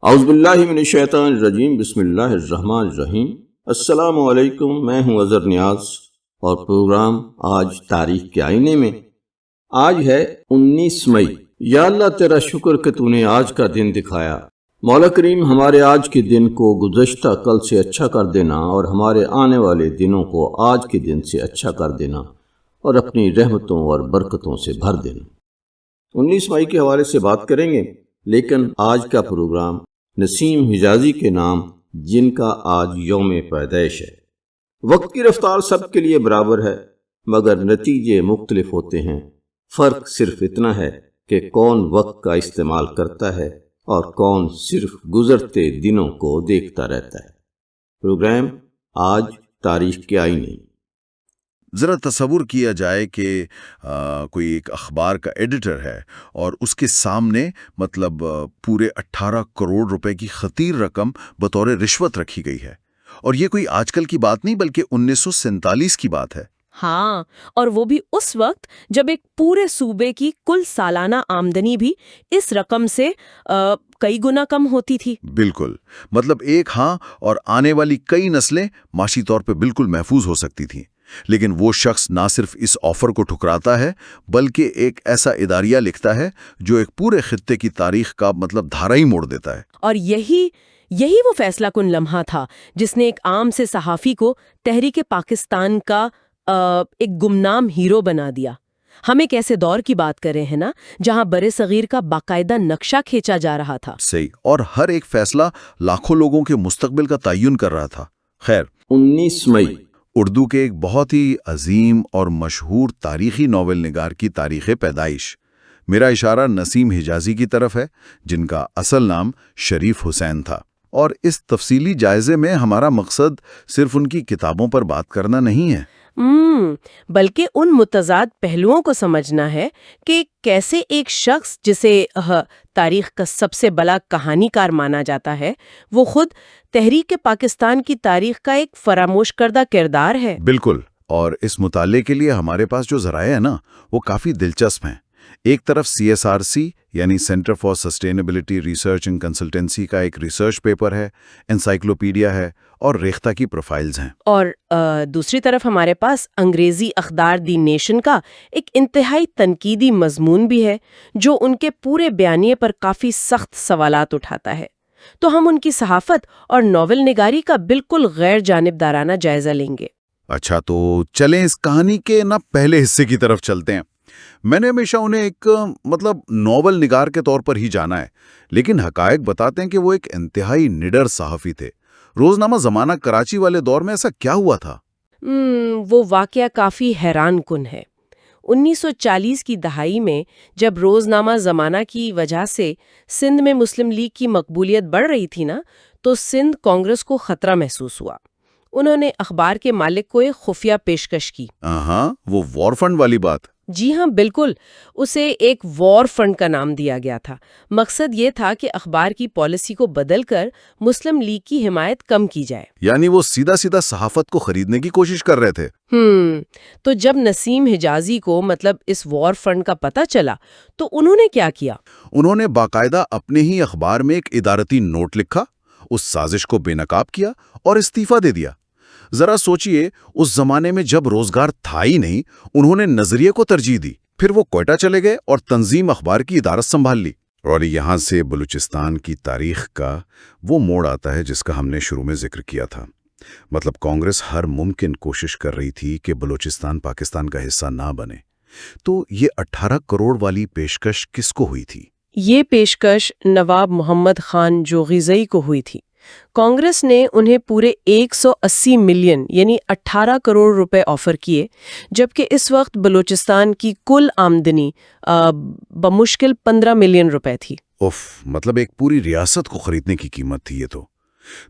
اعوذ باللہ من الشیطان الرجیم، بسم اللہ الرحمن الرحیم۔ السلام علیکم، میں ہوں اظہر نیاز اور پروگرام آج تاریخ کے آئینے میں۔ آج ہے 19 مئی۔ یا اللہ تیرا شکر کہ تو نے آج کا دن دکھایا۔ مولا کریم ہمارے آج کے دن کو گزشتہ کل سے اچھا کر دینا اور ہمارے آنے والے دنوں کو آج کے دن سے اچھا کر دینا اور اپنی رحمتوں اور برکتوں سے بھر دینا۔ 19 مئی کے حوالے سے بات کریں گے، لیکن آج کا پروگرام نسیم حجازی کے نام، جن کا آج یوم پیدائش ہے۔ وقت کی رفتار سب کے لیے برابر ہے، مگر نتیجے مختلف ہوتے ہیں۔ فرق صرف اتنا ہے کہ کون وقت کا استعمال کرتا ہے اور کون صرف گزرتے دنوں کو دیکھتا رہتا ہے۔ پروگرام آج تاریخ کے آئینے۔ ذرا تصور کیا جائے کہ کوئی ایک اخبار کا ایڈیٹر ہے اور اس کے سامنے پورے 18 کروڑ روپے کی خطیر رقم بطور رشوت رکھی گئی ہے، اور یہ کوئی آج کل کی بات نہیں بلکہ 1947 کی بات ہے۔ ہاں، اور وہ بھی اس وقت جب ایک پورے صوبے کی کل سالانہ آمدنی بھی اس رقم سے کئی گنا کم ہوتی تھی۔ بالکل، ایک اور آنے والی کئی نسلیں معاشی طور پہ بالکل محفوظ ہو سکتی تھیں، لیکن وہ شخص نہ صرف اس آفر کو ٹھکراتا ہے بلکہ ایک ایسا اداریہ لکھتا ہے جو ایک پورے خطے کی تاریخ کا دھارا ہی موڑ دیتا ہے۔ اور یہی وہ فیصلہ کن لمحہ تھا جس نے ایک عام سے صحافی کو تحریک پاکستان کا ایک گمنام ہیرو بنا دیا۔ ہم ایک ایسے دور کی بات کر رہے ہیں نا، جہاں برے صغیر کا باقاعدہ نقشہ کھینچا جا رہا تھا۔ صحیح، اور ہر ایک فیصلہ لاکھوں لوگوں کے مستقبل کا تعین کر رہا تھا۔ خیر، 19 مئی اردو کے ایک بہت ہی عظیم اور مشہور تاریخی ناول نگار کی تاریخ پیدائش۔ میرا اشارہ نسیم حجازی کی طرف ہے، جن کا اصل نام شریف حسین تھا، اور اس تفصیلی جائزے میں ہمارا مقصد صرف ان کی کتابوں پر بات کرنا نہیں ہے، بلکہ ان متضاد پہلوؤں کو سمجھنا ہے کہ کیسے ایک شخص جسے تاریخ کا سب سے بڑا کہانی کار مانا جاتا ہے، وہ خود تحریک پاکستان کی تاریخ کا ایک فراموش کردہ کردار ہے۔ بالکل، اور اس مطالعے کے لیے ہمارے پاس جو ذرائع ہیں نا، وہ کافی دلچسپ ہیں۔ ایک طرف CSRC یعنی centre for sustainability research and consultancy کا ایک ریسرچ پیپر ہے، انسائکلوپیڈیا ہے، اور ریختہ کی پروفائلز ہیں، اور دوسری طرف ہمارے پاس انگریزی اخبار دی نیشن کا ایک انتہائی تنقیدی مضمون بھی ہے، جو ان کے پورے بیانیے پر کافی سخت سوالات اٹھاتا ہے۔ تو ہم ان کی صحافت اور ناول نگاری کا بالکل غیر جانبدارانہ جائزہ لیں گے۔ اچھا، تو چلیں اس کہانی کے پہلے حصے کی طرف چلتے ہیں۔ میں نے ہمیشہ انہیں ایک ناول نگار کے طور پر ہی جانا ہے، لیکن حقائق بتاتے ہیں کہ وہ ایک انتہائی نڈر صحافی تھے۔ روزنامہ زمانہ کراچی والے دور میں ایسا کیا ہوا تھا؟ وہ واقعہ کافی حیران کن ہے۔ 1940 کی دہائی میں جب روزنامہ زمانہ کی وجہ سے سندھ میں مسلم لیگ کی مقبولیت بڑھ رہی تھی نا، تو سندھ کانگریس کو خطرہ محسوس ہوا۔ انہوں نے اخبار کے مالک کو ایک خفیہ پیشکش کی۔ وہ وار فنڈ والی بات؟ جی ہاں، بالکل، اسے ایک وار فنڈ کا نام دیا گیا تھا۔ مقصد یہ تھا کہ اخبار کی پالیسی کو بدل کر مسلم لیگ کی حمایت کم کی جائے۔ یعنی وہ سیدھا صحافت کو خریدنے کی کوشش کر رہے تھے۔ تو جب نسیم حجازی کو اس وار فنڈ کا پتہ چلا تو انہوں نے کیا کیا؟ انہوں نے باقاعدہ اپنے ہی اخبار میں ایک ادارتی نوٹ لکھا، اس سازش کو بے نقاب کیا اور استعفیٰ دے دیا۔ ذرا سوچئے، اس زمانے میں جب روزگار تھا ہی نہیں، انہوں نے نظریے کو ترجیح دی۔ پھر وہ کوئٹہ چلے گئے اور تنظیم اخبار کی ادارت سنبھال لی۔ اور یہاں سے بلوچستان کی تاریخ کا وہ موڑ آتا ہے جس کا ہم نے شروع میں ذکر کیا تھا۔ کانگریس ہر ممکن کوشش کر رہی تھی کہ بلوچستان پاکستان کا حصہ نہ بنے۔ تو یہ 18 کروڑ والی پیشکش کس کو ہوئی تھی؟ یہ پیشکش نواب محمد خان جوغیزئی کو ہوئی تھی۔ کانگریس نے انہیں پورے 180 ملین یعنی 18 کروڑ روپے آفر کیے، جبکہ اس وقت بلوچستان کی کل آمدنی بمشکل 15 ملین روپے تھی۔ ایک پوری ریاست کو خریدنے کی قیمت تھی یہ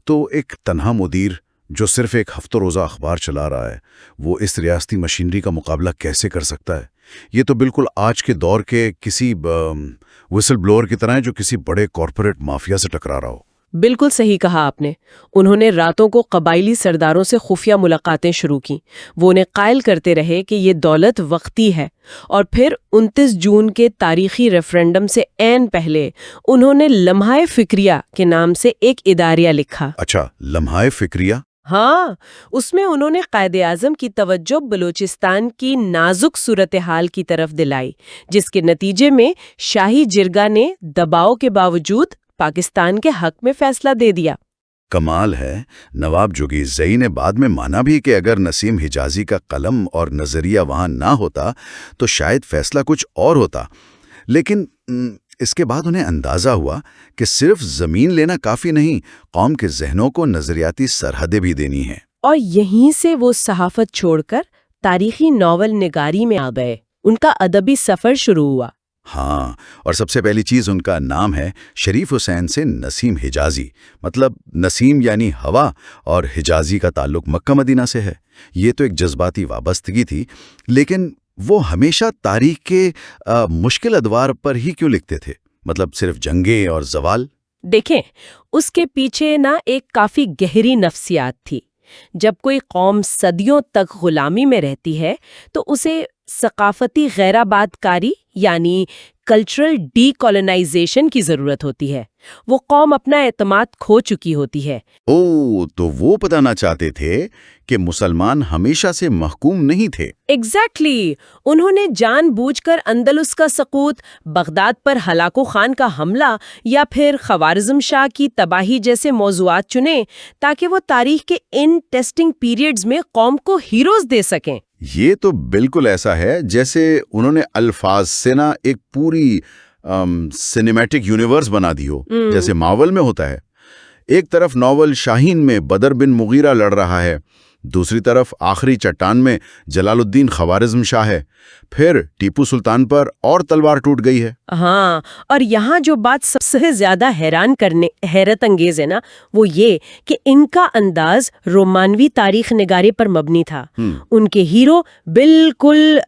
تو ایک تنہا مدیر جو صرف ایک ہفتہ روزہ اخبار چلا رہا ہے، وہ اس ریاستی مشینری کا مقابلہ کیسے کر سکتا ہے؟ یہ تو بالکل آج کے دور کے کسی وسل بلوور کی طرح ہے جو کسی بڑے کارپوریٹ مافیا سے ٹکرا رہا ہو۔ بالکل صحیح کہا آپ نے. انہوں نے راتوں کو قبائلی سرداروں سے خفیہ ملاقاتیں شروع کیں. وہ انہیں قائل کرتے رہے کہ یہ دولت وقتی ہے. اور پھر 29 جون کے تاریخی ریفرنڈم سے عین پہلے انہوں نے لمحہ فکریہ کے نام سے ایک اداریہ لکھا. اچھا، لمحہ فکریہ؟ ہاں، اس میں انہوں نے قائد اعظم کی توجہ بلوچستان کی نازک صورتحال کی طرف دلائی، جس کے نتیجے میں شاہی جرگہ نے دباؤ کے باوجود پاکستان کے حق میں فیصلہ دے دیا. کمال ہے. نواب جوگیز زئی نے بعد میں مانا بھی کہ اگر نسیم حجازی کا قلم اور نظریہ وہاں نہ ہوتا تو شاید فیصلہ کچھ اور ہوتا. لیکن اس کے بعد انہیں اندازہ ہوا کہ صرف زمین لینا کافی نہیں، قوم کے ذہنوں کو نظریاتی سرحدیں بھی دینی ہیں. اور یہیں سے وہ صحافت چھوڑ کر تاریخی ناول نگاری میں آ گئے. ان کا ادبی سفر شروع ہوا. ہاں، اور سب سے پہلی چیز ان کا نام ہے شریف حسین سے نسیم حجازی. مطلب نسیم یعنی ہوا اور حجازی کا تعلق مکہ مدینہ سے ہے. یہ تو ایک جذباتی وابستگی تھی، لیکن وہ ہمیشہ تاریخ کے مشکل ادوار پر ہی کیوں لکھتے تھے؟ مطلب صرف جنگیں اور زوال؟ دیکھیں، اس کے پیچھے ایک کافی گہری نفسیات تھی. جب کوئی قوم صدیوں تک غلامی میں رہتی ہے تو اسے ثقافتی غیرآباد کاری یعنی کلچرل ڈی کالونائزیشن کی ضرورت ہوتی ہے. وہ قوم اپنا اعتماد کھو چکی ہوتی ہے. تو وہ بتانا چاہتے تھے کہ مسلمان ہمیشہ سے محکوم نہیں تھے. ایگزیکٹلی. انہوں نے جان بوجھ کر اندلس کا سقوط، بغداد پر ہلاکو خان کا حملہ یا پھر خوارزم شاہ کی تباہی جیسے موضوعات چنے تاکہ وہ تاریخ کے ان ٹیسٹنگ پیریڈز میں قوم کو ہیروز دے سکیں. یہ تو بالکل ایسا ہے جیسے انہوں نے الفاظ سے نا ایک پوری سینیمیٹک یونیورس بنا دی ہو، جیسے ماول میں ہوتا ہے. ایک طرف ناول شاہین میں بدر بن مغیرہ لڑ رہا ہے، دوسری طرف آخری چٹان میں جلال الدین خوارزم شاہ ہے، پھر ٹیپو سلطان پر اور تلوار ٹوٹ گئی ہے. ہاں، اور یہاں جو بات سب سے زیادہ حیرت انگیز ہے نا، وہ یہ کہ ان کا انداز رومانوی تاریخ نگاری پر مبنی تھا. ان کے ہیرو بالکل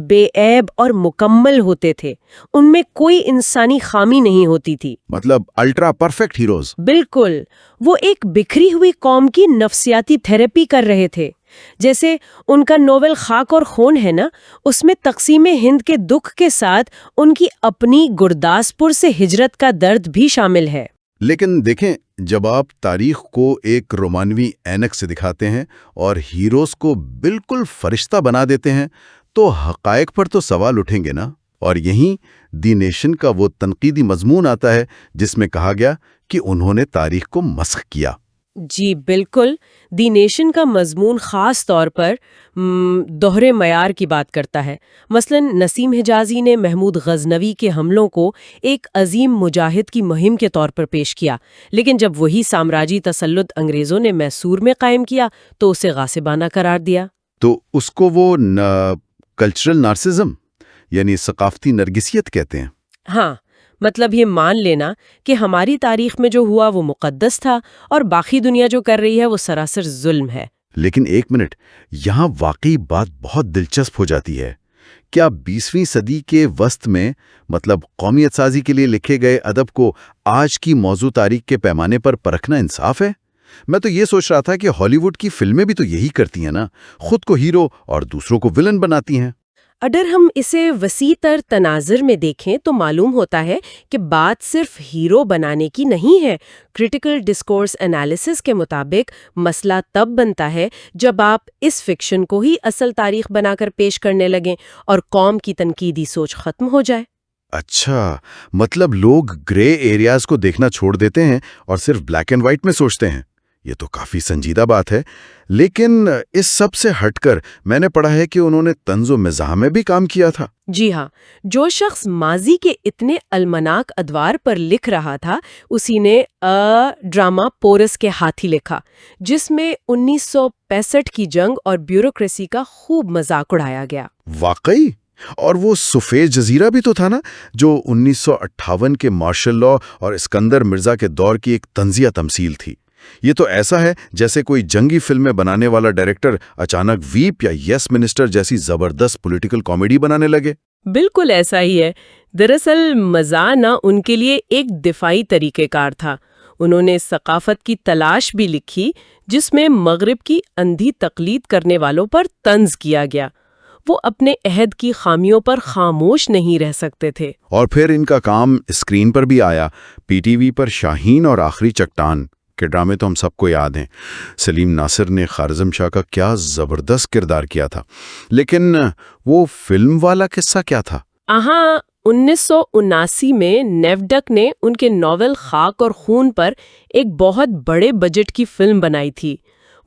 بے عیب اور مکمل ہوتے تھے. ان میں کوئی انسانی خامی نہیں ہوتی تھی. مطلب الٹرا پرفیکٹ ہیروز. بالکل. وہ ایک بکھری ہوئی قوم کی نفسیاتی تھراپی کر رہے تھے. جیسے ان کا ناول خاک اور خون ہے نا، اس میں تقسیم ہند کے دکھ کے ساتھ ان کی اپنی گرداسپور سے ہجرت کا درد بھی شامل ہے. لیکن دیکھیں، جب آپ تاریخ کو ایک رومانوی اینک سے دکھاتے ہیں اور ہیروز کو بالکل فرشتہ بنا دیتے ہیں تو حقائق پر تو سوال اٹھیں گے نا. اور یہیں دی نیشن کا وہ تنقیدی مضمون آتا ہے جس میں کہا گیا کہ انہوں نے تاریخ کو مسخ کیا. جی بالکل. دی نیشن کا مضمون خاص طور پر دوہرے معیار کی بات کرتا ہے. مثلا نسیم حجازی نے محمود غزنوی کے حملوں کو ایک عظیم مجاہد کی مہم کے طور پر پیش کیا، لیکن جب وہی سامراجی تسلط انگریزوں نے میسور میں قائم کیا تو اسے غاصبانہ قرار دیا. تو اس کو وہ کلچرل نارسزم یعنی ثقافتی نرگسیت کہتے ہیں. ہاں، مطلب یہ مان لینا کہ ہماری تاریخ میں جو ہوا وہ مقدس تھا اور باقی دنیا جو کر رہی ہے وہ سراسر ظلم ہے. لیکن ایک منٹ، یہاں واقعی بات بہت دلچسپ ہو جاتی ہے. کیا 20ویں صدی کے وسط میں مطلب قومیت سازی کے لیے لکھے گئے ادب کو آج کی موضوع تاریخ کے پیمانے پر پرکھنا انصاف ہے؟ میں تو یہ سوچ رہا تھا کہ ہالی ووڈ کی فلمیں بھی تو یہی کرتی ہیں نا، خود کو ہیرو اور دوسروں کو ولن بناتی ہیں. اگر ہم اسے وسیع تر تناظر میں دیکھیں تو معلوم ہوتا ہے کہ بات صرف ہیرو بنانے کی نہیں ہے. کرٹیکل ڈسکورس انالیسس کے مطابق مسئلہ تب بنتا ہے جب آپ اس فکشن کو ہی اصل تاریخ بنا کر پیش کرنے لگیں اور قوم کی تنقیدی سوچ ختم ہو جائے. اچھا، مطلب لوگ گرے ایریاز کو دیکھنا چھوڑ دیتے ہیں اور صرف بلیک اینڈ وائٹ میں سوچتے ہیں. یہ تو کافی سنجیدہ بات ہے. لیکن اس سب سے ہٹ کر میں نے پڑھا ہے کہ انہوں نے طنز و مزاح میں بھی کام کیا تھا. جی ہاں، جو شخص ماضی کے اتنے المناک ادوار پر لکھ رہا تھا اسی نے ڈرامہ پورس کے ہاتھی لکھا، جس میں 1965 کی جنگ اور بیوروکریسی کا خوب مذاق اڑایا گیا. واقعی؟ اور وہ سفید جزیرہ بھی تو تھا نا، جو 1958 کے مارشل لا اور اسکندر مرزا کے دور کی ایک طنزیہ تمثیل تھی. یہ تو ایسا ہے جیسے کوئی جنگی فلمیں بنانے والا ڈائریکٹر اچانک ویپ یا یس منسٹر جیسی زبردست پولیٹیکل کامیڈی بنانے لگے. بالکل ایسا ہی ہے. دراصل مزاح نہ ان کے لیے ایک دفاعی طریقہ کار تھا. انہوں نے ثقافت کی تلاش بھی لکھی جس میں مغرب کی اندھی تقلید کرنے والوں پر طنز کیا گیا۔ وہ اپنے عہد کی خامیوں پر خاموش نہیں رہ سکتے تھے۔ اور پھر ان کا کام اسکرین پر بھی آیا۔ پی ٹی وی پر شاہین اور آخری چٹان کے ڈرامے تو ہم سب کو یاد ہیں۔ سلیم ناصر نے خوارزم شاہ کا کیا زبردست کردار کیا تھا، لیکن وہ فلم والا قصہ کیا تھا؟ 1979 میں نیوڈک نے ان کے ناول خاک اور خون پر ایک بہت بڑے بجٹ کی فلم بنائی تھی۔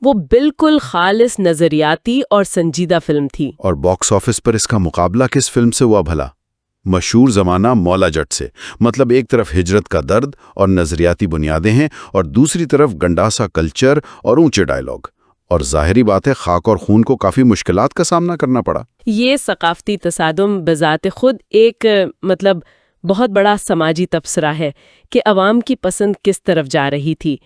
وہ بالکل خالص نظریاتی اور سنجیدہ فلم تھی۔ اور باکس آفس پر اس کا مقابلہ کس فلم سے ہوا بھلا؟ مشہور زمانہ مولا جٹ سے۔ مطلب ایک طرف ہجرت کا درد اور نظریاتی بنیادیں ہیں اور دوسری طرف گنڈاسا کلچر اور اونچے ڈائیلاگ، اور ظاہری بات ہے خاک اور خون کو کافی مشکلات کا سامنا کرنا پڑا۔ یہ ثقافتی تصادم بذات خود ایک بہت بڑا سماجی تبصرہ ہے کہ عوام کی پسند کس طرف جا رہی تھی۔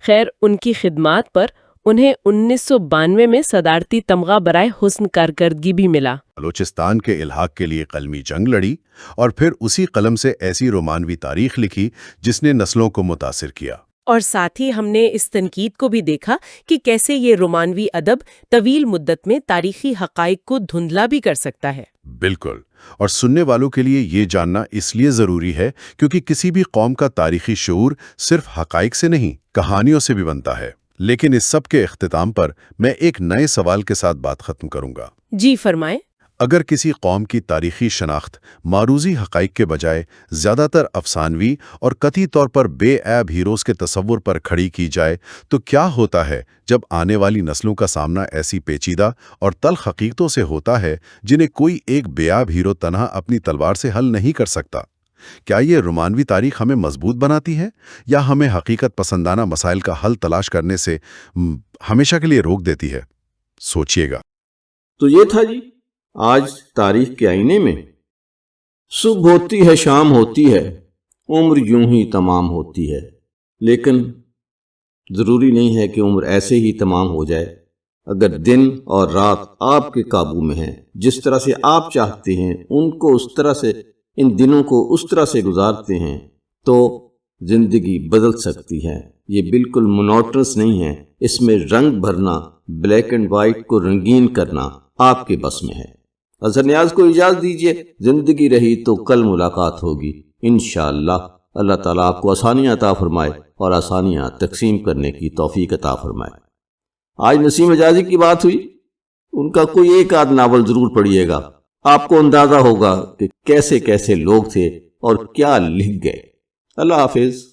خیر، ان کی خدمات پر انہیں 1992 میں صدارتی تمغہ برائے حسن کارکردگی بھی ملا۔ بلوچستان کے الحاق کے لیے قلمی جنگ لڑی اور پھر اسی قلم سے ایسی رومانوی تاریخ لکھی جس نے نسلوں کو متاثر کیا۔ اور ساتھ ہی ہم نے اس تنقید کو بھی دیکھا کہ کیسے یہ رومانوی ادب طویل مدت میں تاریخی حقائق کو دھندلا بھی کر سکتا ہے۔ بالکل، اور سننے والوں کے لیے یہ جاننا اس لیے ضروری ہے کیونکہ کسی بھی قوم کا تاریخی شعور صرف حقائق سے نہیں، کہانیوں سے بھی بنتا ہے۔ لیکن اس سب کے اختتام پر میں ایک نئے سوال کے ساتھ بات ختم کروں گا۔ جی فرمائیں۔ اگر کسی قوم کی تاریخی شناخت معروضی حقائق کے بجائے زیادہ تر افسانوی اور قطعی طور پر بے عیب ہیروز کے تصور پر کھڑی کی جائے تو کیا ہوتا ہے جب آنے والی نسلوں کا سامنا ایسی پیچیدہ اور تلخ حقیقتوں سے ہوتا ہے جنہیں کوئی ایک بے عیب ہیرو تنہا اپنی تلوار سے حل نہیں کر سکتا؟ کیا یہ رومانوی تاریخ ہمیں مضبوط بناتی ہے یا ہمیں حقیقت پسندانہ مسائل کا حل تلاش کرنے سے ہمیشہ کے لیے روک دیتی ہے؟ سوچئے گا۔ تو یہ تھا جی آج تاریخ کے آئینے میں۔ صبح ہوتی ہے، شام ہوتی ہے، عمر یوں ہی تمام ہوتی ہے، لیکن ضروری نہیں ہے کہ عمر ایسے ہی تمام ہو جائے۔ اگر دن اور رات آپ کے قابو میں ہیں، جس طرح سے آپ چاہتے ہیں ان دنوں کو اس طرح سے گزارتے ہیں، تو زندگی بدل سکتی ہے۔ یہ بالکل مونوٹنس نہیں ہے، اس میں رنگ بھرنا، بلیک اینڈ وائٹ کو رنگین کرنا آپ کے بس میں ہے۔ اظہر نیاز کو اجازت دیجیے، زندگی رہی تو کل ملاقات ہوگی انشاءاللہ۔ اللہ تعالیٰ آپ کو آسانیاں عطا فرمائے اور آسانیاں تقسیم کرنے کی توفیق عطا فرمائے۔ آج نسیم حجازی کی بات ہوئی، ان کا کوئی ایک آدھ ناول ضرور پڑھیے گا، آپ کو اندازہ ہوگا کہ کیسے کیسے لوگ تھے اور کیا لکھ گئے۔ اللہ حافظ۔